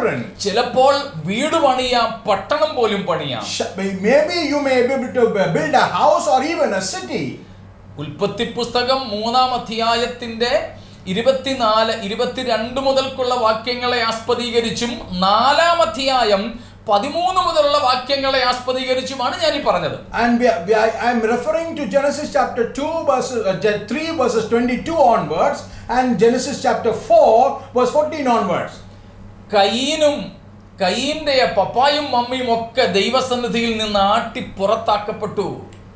children. ചിലപ്പോൾ വീട് പണിയാം, പട്ടണം പോലും പണിയാം. Maybe you may be able to build a house or even a city. ഉൽപ്പത്തി പുസ്തകം 3-ാം അധ്യായത്തിന്റെ 24-22 മുതൽക്കുള്ള വാക്യങ്ങളെ ആസ്പദീകരിച്ചും 4-ാം അധ്യായം 13 മുതലുള്ള വാക്യങ്ങളെ ആസ്പദീകരിച്ചുമാണ് ഞാൻ ഈ പറഞ്ഞത്. And I am referring to Genesis chapter 2 3 verses 22 onwards and Genesis chapter 4 verse 14 onwards. കയീന്റെ പപ്പായും മമ്മിയും ഒക്കെ ദൈവസന്നിധിയിൽ നിന്ന് ആട്ടി പുറത്താക്കപ്പെട്ടു.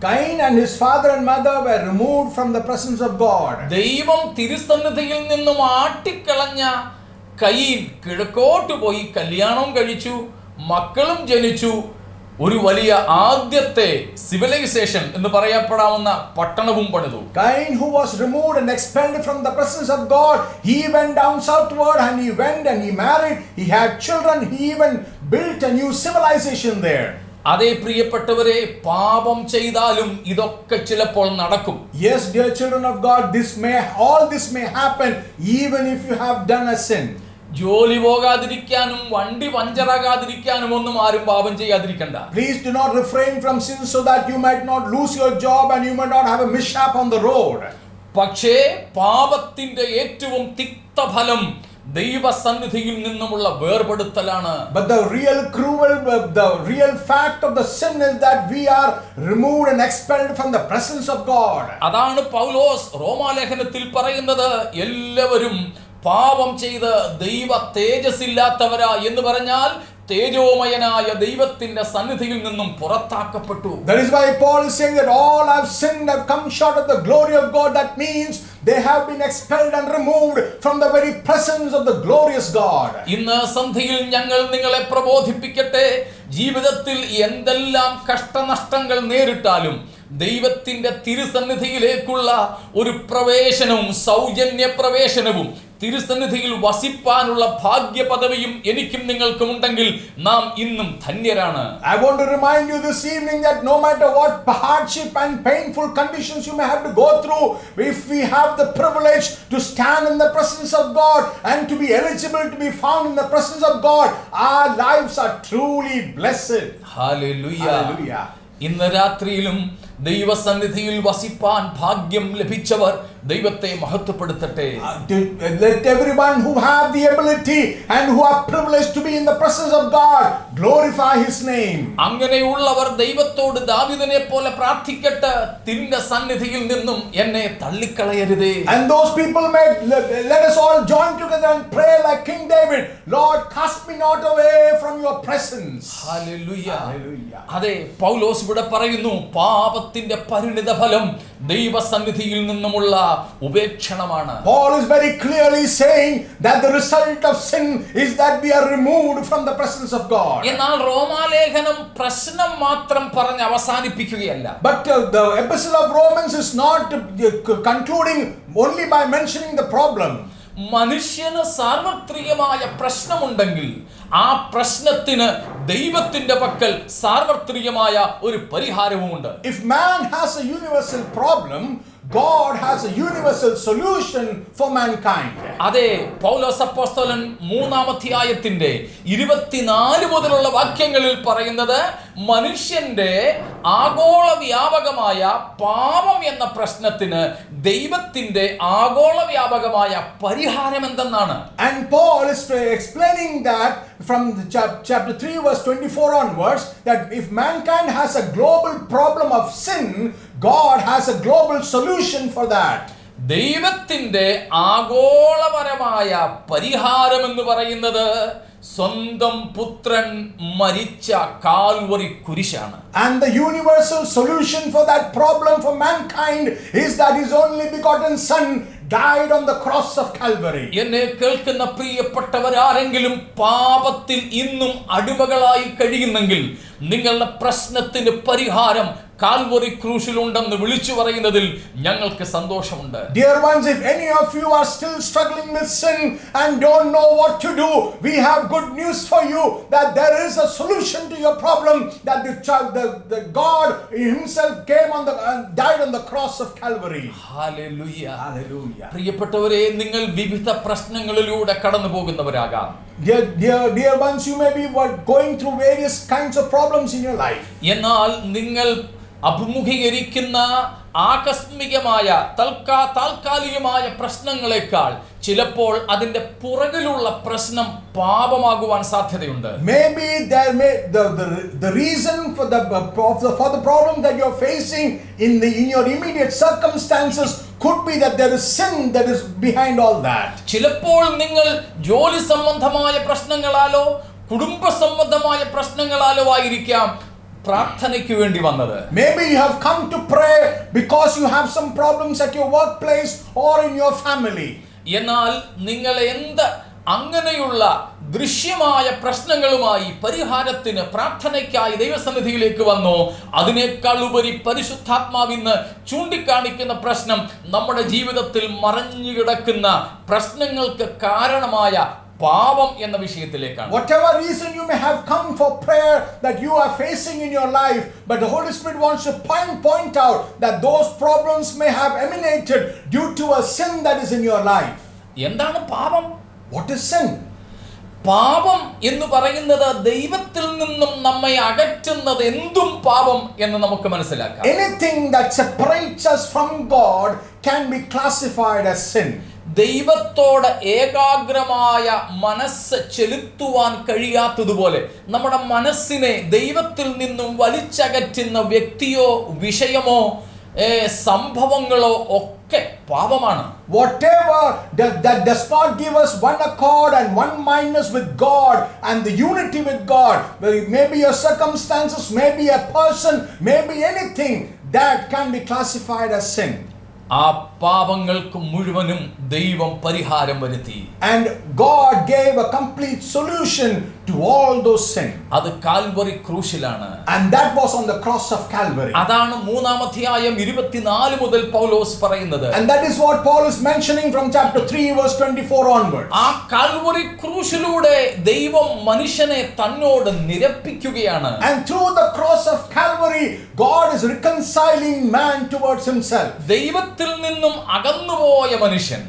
Cain and his father and mother were removed from the presence of God. ദൈവം തിരുസന്നിധിയിൽ നിന്നും ആട്ടിക്കളഞ്ഞ കയീൻ കിഴക്കോട്ട് പോയി കല്യാണം കഴിച്ചു, മക്കളും ജനിച്ചു, ഒരു വലിയ ആദ്യത്തെ സിവിലൈസേഷൻ എന്ന് പറയപ്പെടാവുന്ന പട്ടണവും പണിതു. Cain, who was removed and expelled from the presence of God, he went down southward and he went and he married, he had children, he even built a new civilization there. അതേ പ്രിയപ്പെട്ടവരെ, പാപം ചെയ്താലും ഇതൊക്കെ ചിലപ്പോൾ നടക്കും. Yes, dear children of God, all this may happen even if you have done a sin. ജോലി പോകാതിരിക്കാനും വണ്ടി പഞ്ചറാകാതിരിക്കാനും ഒന്നും ആരും പാപം ചെയ്യാതിരിക്കണ്ട. Please do not refrain from sin so that you might not lose your job and you might not have a mishap on the road. പക്ഷേ പാപത്തിന്റെ ഏറ്റവും തിക്തഫലം ദൈവസന്നിധിയിൽ നിന്നുമുള്ള വേർപെടുത്തലാണ്. But the real fact of the sin is that we are removed and expelled from the presence of God. അതാണ് പൗലോസ് റോമാലേഖനത്തിൽ പറയുന്നത്, എല്ലാവരും പാപം ചെയ്ത് ദൈവ തേജസ്സില്ലാത്തവരാ എന്ന് പറഞ്ഞാൽ തേജോമയനായ ദൈവത്തിന്റെ സന്നിധിയിൽ നിന്നും പുറത്താക്കപ്പെട്ടു. That is why Paul is saying that all have sinned, have come short of the glory of God. That means they have been expelled and removed from the very presence of the glorious God. ഇന്ന് സന്ധ്യയിൽ ഞങ്ങൾ നിങ്ങളെ പ്രബോധിപ്പിക്കട്ടെ, ജീവിതത്തിൽ എന്തെല്ലാം കഷ്ടനഷ്ടങ്ങൾ നേരിട്ടാലും ദൈവത്തിന്റെ തിരുസന്നിധിയിലേക്കുള്ള ഒരു പ്രവേശനവും സൗജന്യ പ്രവേശനവും തിരുസന്നിധിയിൽ വസിപ്പാനുള്ള ഭാഗ്യ പദവിയും എനിക്കും നിങ്ങൾക്കും ഉണ്ടെങ്കിൽ നാം ഇന്നും ധന്യരാണ്. I want to remind you this evening that no matter what hardship and painful conditions you may have to go through, if we have the privilege to stand in the presence of God and to be eligible to be found in the presence of God, our lives are truly blessed. Hallelujah. Hallelujah. ഇന്ന് രാത്രിയിലും ദൈവസന്നിധിയിൽ വസിപ്പാൻ ഭാഗ്യം ലഭിച്ചവർ ദൈവത്തെ മഹത്വപ്പെടുത്തട്ടെ. Let everyone who have the ability and who are privileged to be in the presence of God glorify his name. അങ്ങനെയുള്ളവർ ദൈവത്തോട് ദാവീദിനെ പോലെ പ്രാർത്ഥിക്കട്ടെ, തിന്റെ സന്നിധിയിൽ നിന്നും എന്നെ തള്ളിക്കളയരുതേ. And those people let us all join together and pray like King David, Lord, cast me not away from your presence. Hallelujah. Hallelujah. അതെ, പൗലോസ് ഇവിടെ പറയുന്നു, പാപത്തിന്റെ പരിണിത ഫലം ദൈവസന്നിധിയിൽ നിന്നുമുള്ള ഉപേക്ഷണമാണ്. Paul is very clearly saying that the result of sin is that we are removed from the presence of God. എന്നാൽ റോമാലേഖനം പ്രശ്നം മാത്രം പറഞ്ഞ് അവസാനിപ്പിക്കുകയല്ല. But the epistle of Romans is not concluding only by mentioning the problem. മനുഷ്യന് സാർവത്രികമായ പ്രശ്നമുണ്ടെങ്കിൽ ആ പ്രശ്നത്തിന് ദൈവത്തിന്റെ പക്കൽ സാർവത്രികമായ ഒരു പരിഹാരവുമുണ്ട്. If man has a universal problem, God has a universal solution for mankind. അതെ, പൗലോസ് അപ്പോസ്തലൻ 3-ാം അധ്യായത്തിന്റെ 24 മുതലുള്ള വാക്യങ്ങളിൽ പറയുന്നത്, മനുഷ്യന്റെ ആഗോള വ്യാപകമായ പാപം എന്ന പ്രശ്നത്തിന് ദൈവത്തിന്റെ ആഗോള വ്യാപകമായ പരിഹാരം എന്തെന്നാണ്. And Paul is explaining that from chapter 3 verse 24 onwards, that if mankind has a global problem of sin, God has a global solution for that. ദൈവത്തിന്റെ ആഗോളപരമായ പരിഹാരം എന്ന് പറയുന്നത് സ്വന്തം പുത്രൻ മരിച്ച Calvary കുരിശാണ്. And the universal solution for that problem for mankind is that his only begotten son died on the cross of Calvary. എന്നെ കേൾക്കുന്ന പ്രിയപ്പെട്ടവരാരെങ്കിലും പാപത്തിൽ ഇന്നും അടിമകളായി കഴിയുന്നെങ്കിൽ നിങ്ങളുടെ പ്രശ്നത്തിന് പരിഹാരം കാൽവറി ക്രൂശിലുണ്ടെന്ന് വിളിച്ചു പറയുന്നതിൽ ഞങ്ങൾക്ക് സന്തോഷമുണ്ട്. Dear ones, if any of you are still struggling with sin and don't know what to do, we have good news for you, that there is a solution to your problem, that the God himself came and died on the cross of Calvary. Hallelujah. Hallelujah. പ്രിയപ്പെട്ടവരെ, നിങ്ങൾ വിവിധ പ്രശ്നങ്ങളിലൂടെ കടന്നു പോകുന്നവരാകാം. Dear ones, you may be going through various kinds of problems in your life. എന്നാൽ നിങ്ങൾ അഭിമുഖീകരിക്കുന്ന ആകസ്മികമായ താൽക്കാലികമായ പ്രശ്നങ്ങളെക്കാൾ ചിലപ്പോൾ അതിന്റെ പുറകിലുള്ള പ്രശ്നം പാപമാകുവാൻ സാധ്യതയുണ്ട്. Maybe the reason for the problem that you are facing in your immediate circumstances could be that there is sin that is behind all that. ചിലപ്പോൾ നിങ്ങൾ ജോലി സംബന്ധമായ പ്രശ്നങ്ങളാലോ കുടുംബ സംബന്ധമായ പ്രശ്നങ്ങളാലോ ആയിരിക്കാം പ്രാർത്ഥനയ്ക്ക് വേണ്ടി വന്നത്. Maybe you have come to pray because you have some problems at your workplace or in your family. എന്നാൽ നിങ്ങൾ അങ്ങനെയുള്ള ദൃശ്യമായ പ്രശ്നങ്ങളുമായി പരിഹാരത്തിന് പ്രാർത്ഥനയ്ക്കായി ദൈവസന്നിധിയിലേക്ക് വന്നു. അതിനേക്കാൾ ഉപരി പരിശുദ്ധാത്മാവിന്ന് ചൂണ്ടിക്കാണിക്കുന്ന പ്രശ്നം നമ്മുടെ ജീവിതത്തിൽ മറഞ്ഞു കിടക്കുന്ന പ്രശ്നങ്ങൾക്ക് കാരണമായ പാപം എന്ന വിഷയത്തിലേക്കാണ്. Whatever reason you may have come for prayer that you are facing in your life, but the Holy Spirit wants to point out that those problems may have emanated due to a sin that is in your life. എന്താണ് പാപം? What is sin? പാപം എന്ന് പറയുന്നത് ദൈവത്തിൽ നിന്നും നമ്മെ അകറ്റുന്നത് എന്തും പാപം എന്ന് നമുക്ക് മനസ്സിലാക്കാം. Anything that separates us from God can be classified as sin. ദൈവത്തോട് ഏകാഗ്രമായ മനസ്സ് ചെലുത്തുവാൻ കഴിയാത്തതുപോലെ നമ്മുടെ മനസ്സിനെ ദൈവത്തിൽ നിന്നും വലിച്ചകറ്റുന്ന വ്യക്തിയോ വിഷയമോ സംഭവങ്ങളോ ഒക്കെ പാപമാണ്. Whatever that does not give us one accord and one mindness with God and the unity with God, maybe your circumstances, maybe a person, maybe anything that can be classified as sin. ആ പാപങ്ങൾക്ക് മുഴുവനും ദൈവം പരിഹാരം വരുത്തി. And God gave a complete solution to all those sins. അത് Calvary ക്രൂശിലാണ്. And that was on the cross of Calvary. അതാണ് 3-ാം അധ്യായം 24 മുതൽ പൗലോസ് പറയുന്നത്. And that is what Paul is mentioning from chapter 3 verse 24 onwards. ആ കാൽവറി ക്രൂശിലൂടെ ദൈവം മനുഷ്യനെ തന്നോട് നിരപ്പിക്കുകയാണ്. And through the cross of Calvary God is reconciling man towards himself. ദൈവത്തിൽ നിന്നും അകന്നുപോയ മനുഷ്യൻ,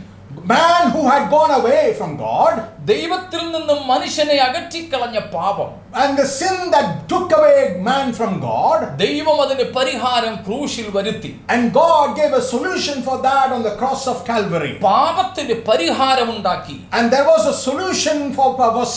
man who had gone away from God, ദൈവത്തിൽ നിന്നും മനുഷ്യനെ അകറ്റിക്കളഞ്ഞ പാപം, and the sin that took away man from God, ദൈവം അതിന് പരിഹാരം ക്രൂശിൽ വരുത്തി. and God gave a solution for that on the cross of Calvary. പാപത്തിന് പരിഹാരമുണ്ടാക്കി. And there was a solution for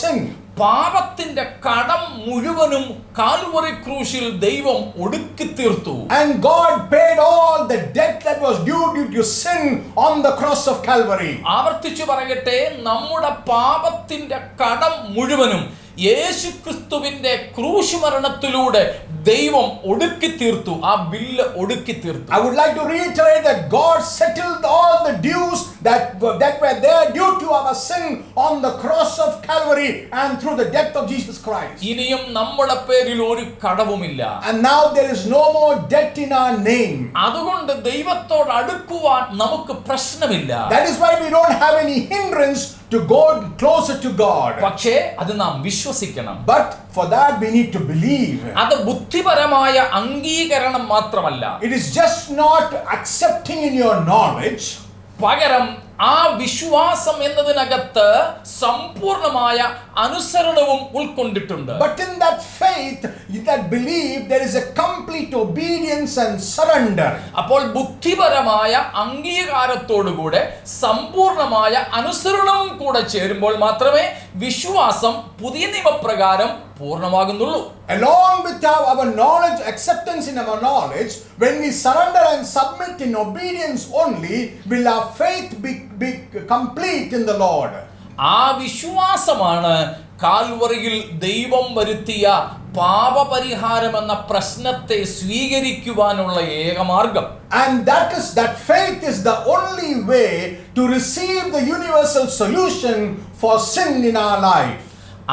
sin. പാപത്തിന്റെ കടം മുഴുവനും കാൽവറി ക്രൂശിൽ ദൈവം ഒടുക്കി തീർത്തു. And God paid all the debt that was due to sin on the cross of Calvary. ആവർത്തിച്ചു പറയട്ടെ, നമ്മുടെ പാപത്തിന്റെ കടം മുഴുവനും യേശുക്രിസ്തുവിന്റെ ക്രൂശ് മരണത്തിലൂടെ ദൈവം ഒടുക്കി തീർത്തു. ആ ബില്ല് ഒടുക്കി തീർത്തു. I would like to reiterate that God settled all the dues that were there due to our sin on the cross of Calvary and through the death of Jesus Christ. ഇനിയും നമ്മുടെ പേരിൽ ഒരു കടവുമില്ല. And now there is no more debt in our name. അതുകൊണ്ട് ദൈവത്തോട് അടുക്കുവാൻ നമുക്ക് പ്രശ്നമില്ല. That is why we don't have any hindrance to go closer to God. പക്ഷേ അത് നാം വിശ്വസിക്കണം. But for that we need to believe. അത് ബുദ്ധിപരമായ അംഗീകരണം മാത്രമല്ല. It is just not accepting in your knowledge. പകരം ആ വിശ്വാസം എന്നതിനകത്ത് സമ്പൂർണമായ അനുസരണവും ഉൾക്കൊണ്ടിട്ടുണ്ട്. But in that faith, in that belief, there is a complete obedience and surrender. അപ്പോൾ ബുദ്ധിപരമായ അംഗീകാരത്തോടുകൂടെ സമ്പൂർണമായ അനുസരണവും കൂടെ ചേരുമ്പോൾ മാത്രമേ വിശ്വാസം പുതിയ നിയമപ്രകാരം പൂർണ്ണമാകുന്നുള്ളൂ. Along with our knowledge, acceptance in our knowledge, when we surrender and submit in obedience only, will our faith be complete in the Lord. ആ വിശ്വാസമാണ് കാൽവറിയിൽ ദൈവം വരുത്തിയ പാപപരിഹാരം എന്ന പ്രശ്നത്തെ സ്വീകരിക്കുവാനുള്ള ഏകമാർഗം. And that faith is the only way to receive the universal solution for sin in our life.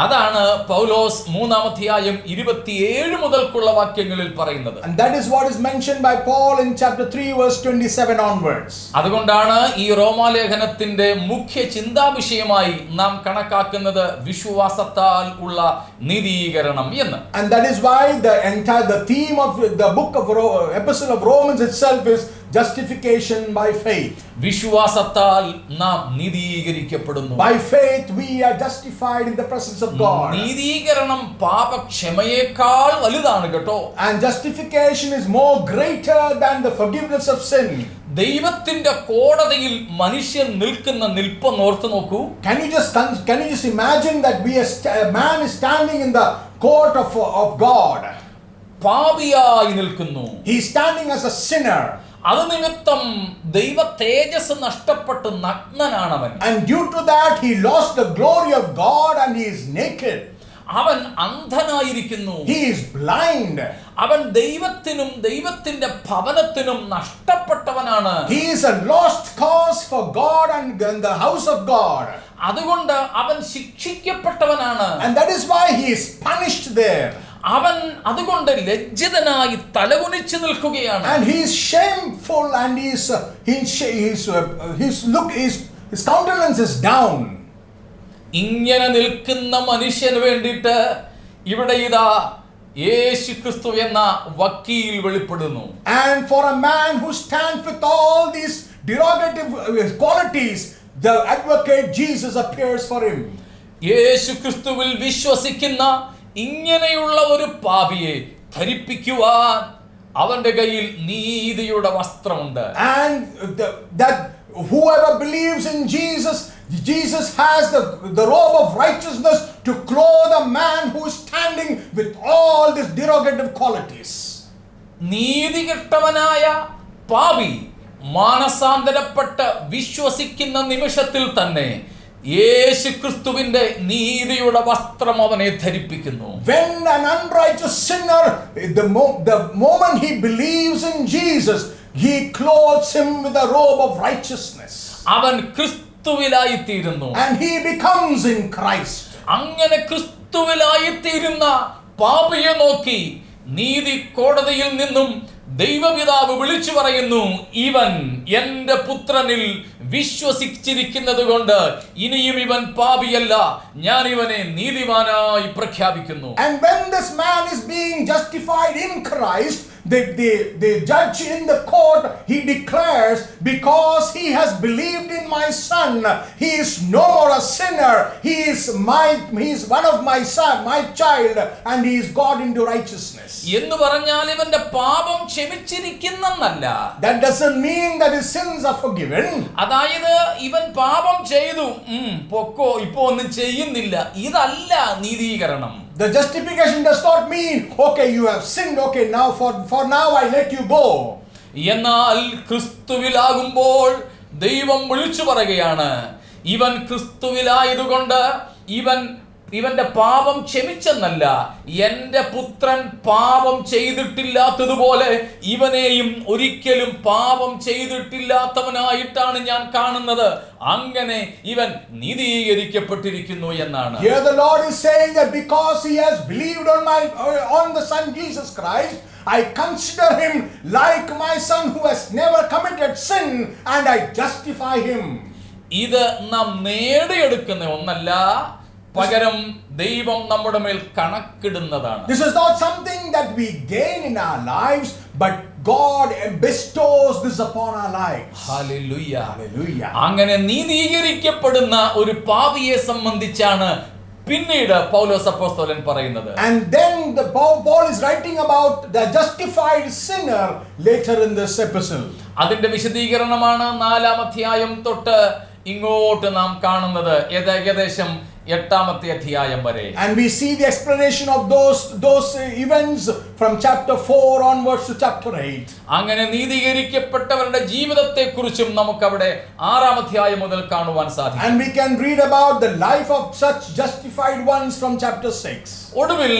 അതാണ് പൗലോസ് 3-ാം അധ്യായം 27 മുതൽക്കുള്ള വാക്യങ്ങളിൽ പറയുന്നത്. And that is what is mentioned by Paul in chapter 3 verse 27 onwards. അതുകൊണ്ടാണ് ഈ റോമാലേഖനത്തിന്റെ മുഖ്യ ചിന്താവിഷയമായി നാം കണക്കാക്കുന്നത് വിശ്വാസത്താൽ ഉള്ള നീതീകരണം എന്ന്. And that is why the theme of the book of epistle of Romans itself is justification by faith. വിശ്വാസത്താൽ നാം നീതീകരിക്കപ്പെടുന്നു. By faith we are justified in the presence of God. നീതീകരണം പാപക്ഷമയേക്കാൾ വലുതാണ് കേട്ടോ. And justification is more greater than the forgiveness of sin. ദൈവത്തിന്റെ കോടതിയിൽ മനുഷ്യൻ നിൽക്കുന്ന നിൽപ്പെന്നോർത്ത് നോക്കൂ. Can you just imagine that a man is standing in the court of God? പാപിയായി നിൽക്കുന്നു. He is standing as a sinner. അത് നിമിത്തം ദൈവ തേജസ് നഷ്ടപ്പെട്ട് നഗ്നനാണവൻ. And due to that he lost the glory of God and he is naked. അവൻ അന്ധനായിരിക്കുന്നു. He is blind. അവൻ ദൈവത്തിനും ദൈവത്തിന്റെ ഭവനത്തിനും നഷ്ടപ്പെട്ടവനാണ്. He is a lost cause for God and the house of God. അതുകൊണ്ട് അവൻ ശിക്ഷിക്കപ്പെട്ടവനാണ്. And that is why he is punished there. അവൻ അതുകൊണ്ട് ലജ്ജിതനായി തലകുനിച്ച് നിൽക്കുകയാണ്. And he is shameful and his countenance is down. ഇങ്ങനെ നിൽക്കുന്ന മനുഷ്യന് വേണ്ടിയിട്ട് ഇവിടെ ഇതാ യേശുക്രിസ്തു എന്ന വക്കീൽ വെളിപ്പെടുന്നു. And for a man who stands with all these derogative qualities, the advocate Jesus appears for him. യേശുക്രിസ്തുവിൽ വിശ്വസിക്കുന്ന ഇങ്ങനെയുള്ള ഒരു പാപിയെ ധരിപ്പിക്കുവാൻ അവന്റെ കയ്യിൽ നീതിയുടെ വസ്ത്രമുണ്ട്. And that whoever believes in Jesus has the robe of righteousness to clothe a man who is standing with all these derogative qualities. നീതികെട്ടവനായ പാപി മാനസാന്തരപ്പെട്ട് വിശ്വസിക്കുന്ന നിമിഷത്തിൽ തന്നെ യേശുക്രിസ്തുവിന്റെ നീതിയുടെ വസ്ത്രം അവനെ ധരിപ്പിക്കുന്നു. When an unrighteous sinner, the moment he believes in Jesus, he clothes him with the robe of righteousness. അവൻ ക്രിസ്തുവിലായിത്തീരുന്നു. And he becomes in Christ. അങ്ങനെ ക്രിസ്തുവിലായിത്തീരുന്ന പാപിയെ നോക്കി നീതി കോടതിയിൽ നിന്നും ദൈവപിതാവ് വിളിച്ചു പറയുന്നു, ഇവൻ എന്റെ പുത്രനിൽ വിശ്വസിച്ചിരിക്കുന്നത് കൊണ്ട് ഇനിയും ഇവൻ പാപിയല്ല, ഞാൻ ഇവനെ നീതിമാനായി പ്രഖ്യാപിക്കുന്നു. And when this man is being justified in Christ, the judge in the court, he declares, because he has believed in my son, he is no more a sinner. He is one of my son, my child, and he is God into righteousness. എന്ന് പറഞ്ഞാൽ ഇവന്റെ പാപം ക്ഷമിച്ചിരിക്കുന്നല്ല. That doesn't mean that his sins are forgiven. അതായത് ഇവൻ പാപം ചെയ്തു, പൊക്കോ, ഇപ്പോ ഒന്നും ചെയ്യുന്നില്ല, ഇതല്ല നീതീകരണം. The justification does not mean, okay, you have sinned, okay, now for now I let you go. എന്നാൽ ക്രിസ്തുവിലാകുമ്പോൾ ദൈവം വിളിച്ചു പറയുകയാണ്, ഇവൻ ക്രിസ്തുവിലായതുകൊണ്ട് ഇവന്റെ പാപം ക്ഷമിച്ചെന്നല്ല, എന്റെ പുത്രൻ പാപം ചെയ്തിട്ടില്ലാത്തതുപോലെ ഇവനെയും ഒരിക്കലും പാപം ചെയ്തിട്ടില്ലാത്തവനായിട്ടാണ് ഞാൻ കാണുന്നത്. അങ്ങനെ ഇവൻ നീതീകരിക്കപ്പെട്ടിരിക്കുന്നു എന്നാണ്. Here the Lord is saying that because he has believed on the Son Jesus Christ, I consider him like my son who has never committed sin, and I justify him. ഇത് നാം നേടിയെടുക്കുന്ന ഒന്നല്ല, പകരം ദൈവം നമ്മുടെ മേൽ കണക്കിടുന്നതാണ്. This is not something that we gain in our lives, but God bestows this upon our lives. Hallelujah. Hallelujah. അങ്ങനെ നീതീകരിക്കപ്പെടുന്ന ഒരു പാപിയെ സംബന്ധിച്ചാണ് പിന്നീട് പൗലോസ് അപ്പോസ്തലൻ പറയുന്നത്. And then Paul is writing about the justified sinner later in this epistle. അതിന്റെ വിശദീകരണമാണ് 4-ാം അധ്യായം തൊട്ട് ഇങ്ങോട്ട് നാം കാണുന്നത്, ഏകദേശം 8-ാമത്തെ അധ്യായം വരെ. And we see the explanation of those events from chapter 4 onwards to chapter 8. അങ്ങനെ നീതീകരിക്കപ്പെട്ടവരുടെ ജീവിതത്തെക്കുറിച്ചും നമുക്ക് അവിടെ 6-ാം അധ്യായം മുതൽ കാണുവാൻ സാധിക്കും. And we can read about the life of such justified ones from chapter 6. ഒടുവിൽ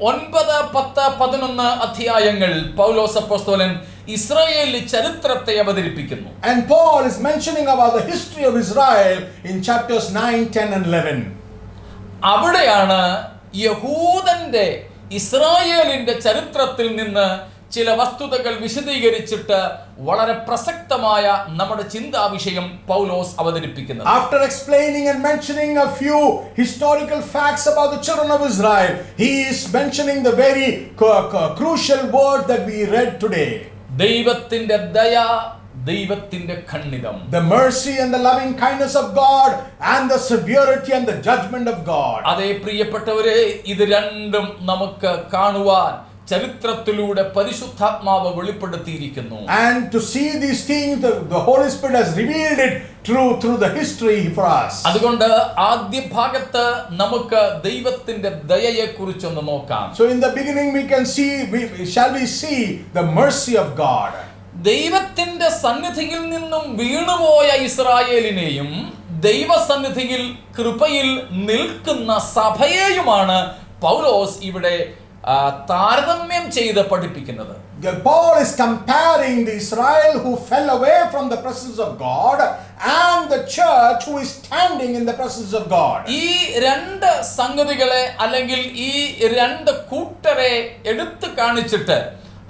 9, 10, 11 അധ്യായങ്ങൾ പൗലോസ് അപ്പോസ്തലൻ ഇസ്രായേലിന്റെ ചരിത്രത്തെ അവതരിപ്പിക്കുന്നു. And Paul is mentioning about the history of Israel in chapters 9, 10 and 11. അവിടെയാണ് യഹൂദന്റെ ഇസ്രായേലിന്റെ ചരിത്രത്തിൽ നിന്ന് ചില വസ്തുതകൾ വിശദീകരിച്ചിട്ട് വളരെ പ്രസക്തമായ നമ്മുടെ ചിന്താ വിഷയം പൗലോസ് അവതരിപ്പിക്കുന്നത്. After explaining and mentioning a few historical facts about the children of Israel, he is mentioning the very crucial word that we read today. ദൈവത്തിന്റെ ദയ, ദൈവത്തിന്റെ ഖണ്ഡിതം. The mercy and the loving kindness of God and the severity and the judgment of God. അതേ പ്രിയപ്പെട്ടവരെ, ഇത് രണ്ടും നമുക്ക് കാണുവാൻ ചരിത്രത്തിലൂടെ പരിശുദ്ധാത്മാവ് വെളിപ്പെടുത്തിയിരിക്കുന്നു. And to see these things, the Holy Spirit has revealed it through the history for us. അതുകൊണ്ട് ആദ്യ ഭാഗത്ത് നമുക്ക് ദൈവത്തിന്റെ ദയയെ കുറിച്ചൊന്ന് നോക്കാം. So in the beginning shall we see the mercy of God. ദൈവത്തിന്റെ സന്നിധിയിൽ നിന്നും വീണുപോയ ഇസ്രായേലിനെയും ദൈവസന്നിധിയിൽ കൃപയിൽ നിൽക്കുന്ന സഭയെയുമാണ് പൗലോസ് ഇവിടെ താരതമ്യം ചെയ്ത് പഠിപ്പിക്കുന്നത്. Paul is comparing the Israel who fell away from the presence of God and the church who is standing in the presence of God. ഈ രണ്ട് സംഗതികളെ അല്ലെങ്കിൽ ഈ രണ്ട് കൂട്ടരെ എടുത്തു കാണിച്ചിട്ട്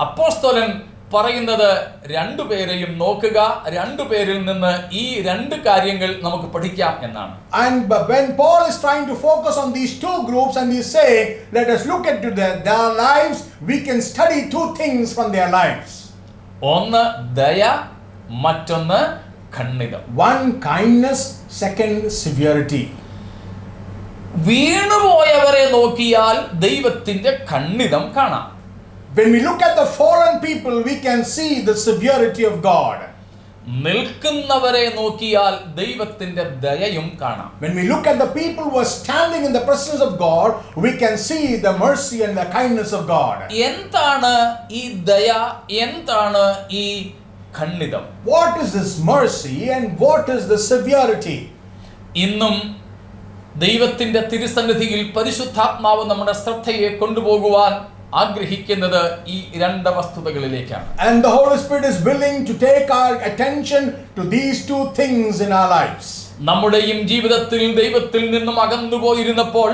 അപ്പോസ്തലൻ പറയുന്നത് രണ്ടുപേരെയും നോക്കുക, രണ്ടുപേരിൽ നിന്ന് ഈ രണ്ട് കാര്യങ്ങൾ നമുക്ക് പഠിക്കാം എന്നാണ്. And when Paul is trying to focus on these two groups and he say, let us look at their lives, we can study two things from their lives. ഒന്ന് ദയ, മറ്റൊന്ന് ഖണ്ഡിതം. One kindness, second severity. വീണുപോയവരെ നോക്കിയാൽ ദൈവത്തിന്റെ ഖണ്ഡിതം കാണാം. When we look at the fallen people, we can see the severity of God. നിൽക്കുന്നവരെ നോക്കിയാൽ ദൈവത്തിന്റെ ദയയും കാണാം. When we look at the people who are standing in the presence of God, we can see the mercy and the kindness of God. എന്താണ് ഈ ദയ, എന്താണ് ഈ ഖണ്ഡിതം? What is this mercy and what is the severity? ഇന്നും ദൈവത്തിന്റെ തിരുസന്നിധിയിൽ പരിശുദ്ധാത്മാവ് നമ്മുടെ ശ്രദ്ധയെ കൊണ്ടുപോകുവാൻ ആഗ്രഹിക്കുന്നത് ഈ രണ്ട് വസ്തുതകളിലേക്കാണ്. And the Holy Spirit is willing to take our attention to these two things in our lives. നമ്മുടെയും ജീവിതത്തിൽ ദൈവത്തിൽ നിന്നും അകന്നുപോയിരുന്നപ്പോൾ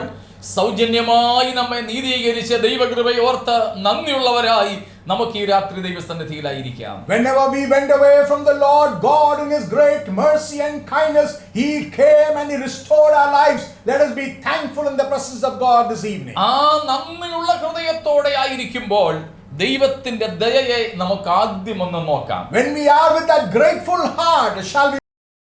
സൗജന്യമായി നമ്മെ നീതീകരിച്ച ദൈവകൃപയെ ഓർത്ത് നന്ദിയുള്ളവരായി നമുക്ക് ഈ രാത്രി ദൈവസന്നിധിയിലായിരിക്കാം. Whenever we went away from the Lord God in His great mercy and kindness, He came and He restored our lives. Let us be thankful in the presence of God this evening. ആ നന്ദിയുള്ള ഹൃദയത്തോടെ ആയിരിക്കുമ്പോൾ ദൈവത്തിന്റെ ദയയെ നമുക്ക് ആദ്യം ഒന്ന് നോക്കാം. When we are with that grateful heart, shall we